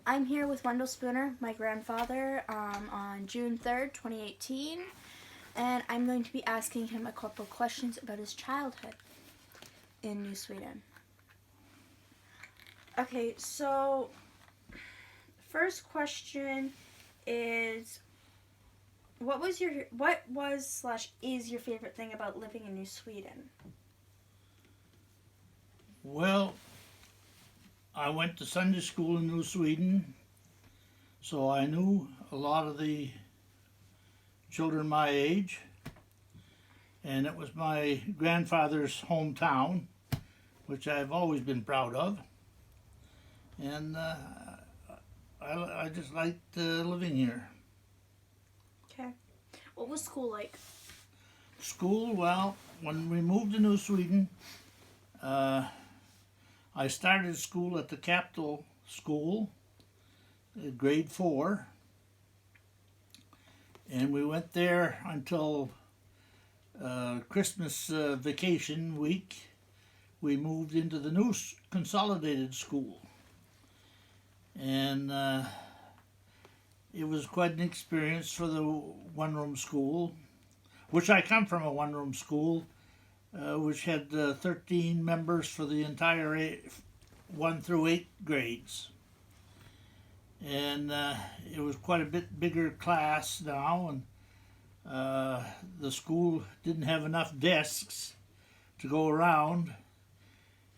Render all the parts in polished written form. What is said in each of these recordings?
I'm here with Wendell Spooner, my grandfather, on June 3rd, 2018, and I'm going to be asking him a couple questions about his childhood in New Sweden. Okay, so first question is, what was / is your favorite thing about living in New Sweden? Well, I went to Sunday school in New Sweden, so I knew a lot of the children my age, and it was my grandfather's hometown, which I've always been proud of, and I just liked living here. Okay. What was school like? School, well, when we moved to New Sweden, I started school at the Capital School, grade 4, and we went there until Christmas vacation week. We moved into the new consolidated school, and it was quite an experience for the one-room school, which I come from a one-room school, which had 13 members for the entire 1 through 8 grades. And it was quite a bit bigger class now, and the school didn't have enough desks to go around,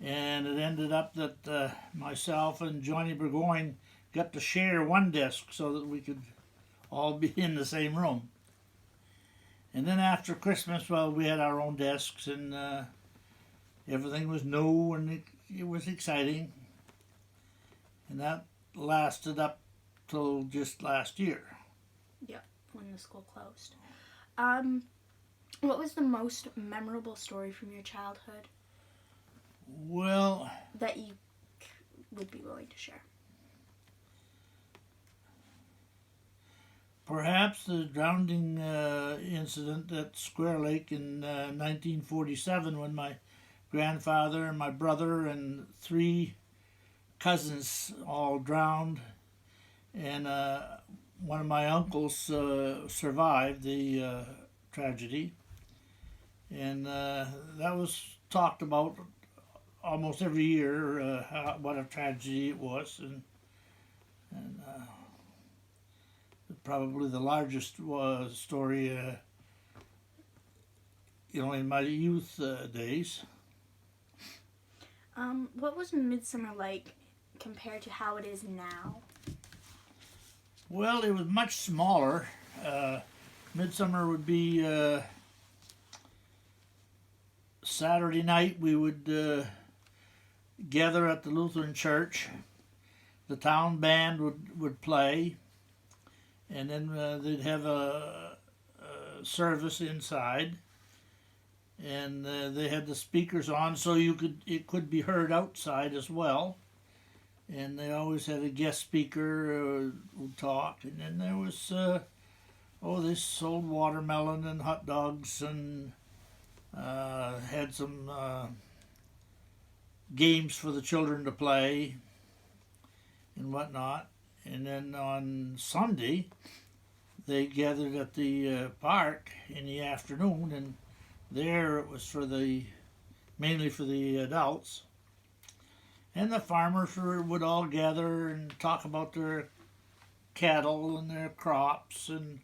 and it ended up that myself and Johnny Burgoyne got to share one desk so that we could all be in the same room. And then after Christmas, well, we had our own desks, and everything was new, and it was exciting. And that lasted up till just last year. Yep, when the school closed. What was the most memorable story from your childhood Well, that you would be willing to share? perhaps the drowning incident at Square Lake in 1947, when my grandfather and my brother and 3 cousins all drowned, and one of my uncles survived the tragedy, and that was talked about almost every year, what a tragedy it was, and probably the largest story, in my youth days. What was Midsummer like compared to how it is now? Well, it was much smaller. Midsummer would be Saturday night. We would gather at the Lutheran church. The town band would play, and then they'd have a service inside, and they had the speakers on so it could be heard outside as well. And they always had a guest speaker who talked, and then there was they sold watermelon and hot dogs, and had some games for the children to play and whatnot. And then on Sunday, they gathered at the park in the afternoon, and there it was mainly for the adults. And the farmers would all gather and talk about their cattle and their crops, and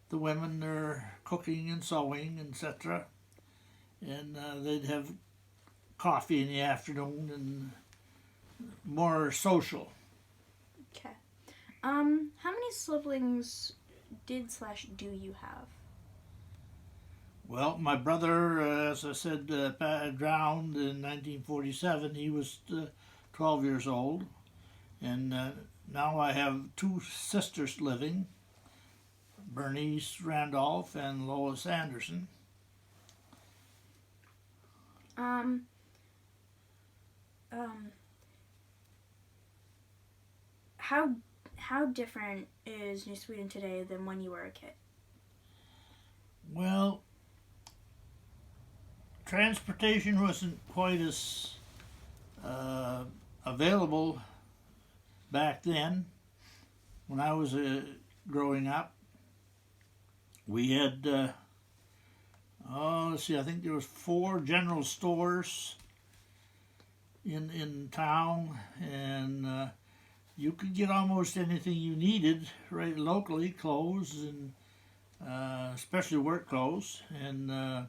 the women their cooking and sewing, etc. And they'd have coffee in the afternoon, and more social. Okay. How many siblings do you have? Well, my brother, as I said, drowned in 1947. He was 12 years old. And now I have 2 sisters living, Bernice Randolph and Lois Anderson. How different is New Sweden today than when you were a kid? Well, transportation wasn't quite as available back then, when I was growing up, we had, let's see, I think there was 4 general stores in town, and you could get almost anything you needed right locally, clothes and especially work clothes, and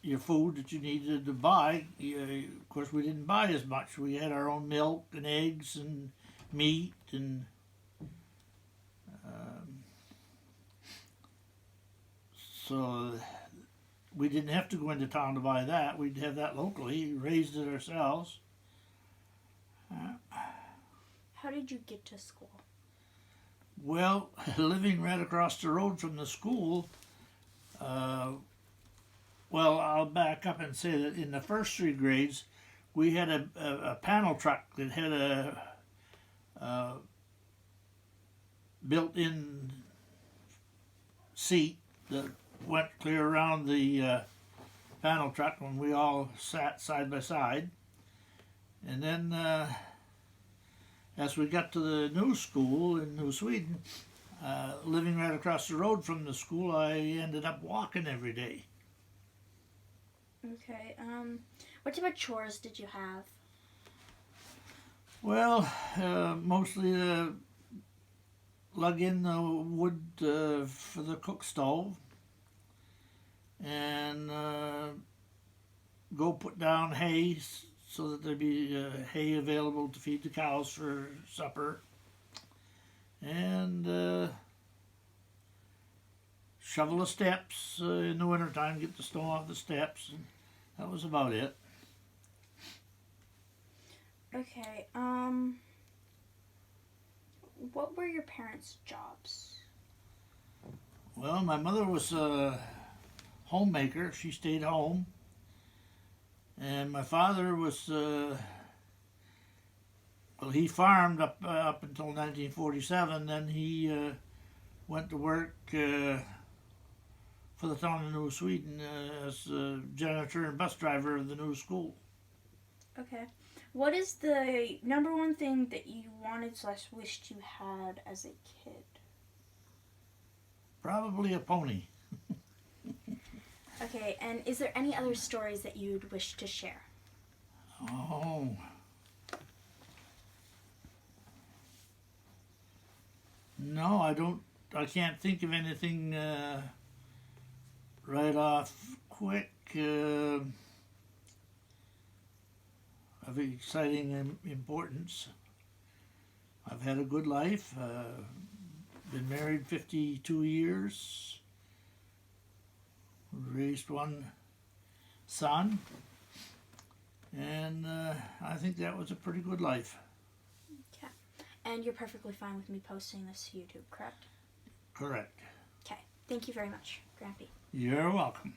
your food that you needed to buy. Of course, we didn't buy as much. We had our own milk and eggs and meat, and so we didn't have to go into town to buy that. We'd have that locally, raised it ourselves. How did you get to school? Well, living right across the road from the school, well, I'll back up and say that in the first 3 grades, we had a panel truck that had a built-in seat that went clear around the panel truck when we all sat side by side. And then as we got to the new school in New Sweden, living right across the road from the school, I ended up walking every day. Okay, what type of chores did you have? Well, mostly lug in the wood for the cook stove, and go put down hay so that there'd be hay available to feed the cows for supper, and shovel the steps in the wintertime, get the snow off the steps, and that was about it. Okay, what were your parents' jobs? Well, my mother was a homemaker. She stayed home. And my father was, well, he farmed up until 1947. Then he went to work for the town of New Sweden as a janitor and bus driver of the new school. Okay. What is the number one thing that you wanted / wished you had as a kid? Probably a pony. Okay, and is there any other stories that you'd wish to share? Oh. No, I can't think of anything right off quick of exciting importance. I've had a good life. Been married 52 years. Raised 1 son. And I think that was a pretty good life. Okay. And you're perfectly fine with me posting this to YouTube, correct? Correct. Okay. Thank you very much, Grampy. You're welcome.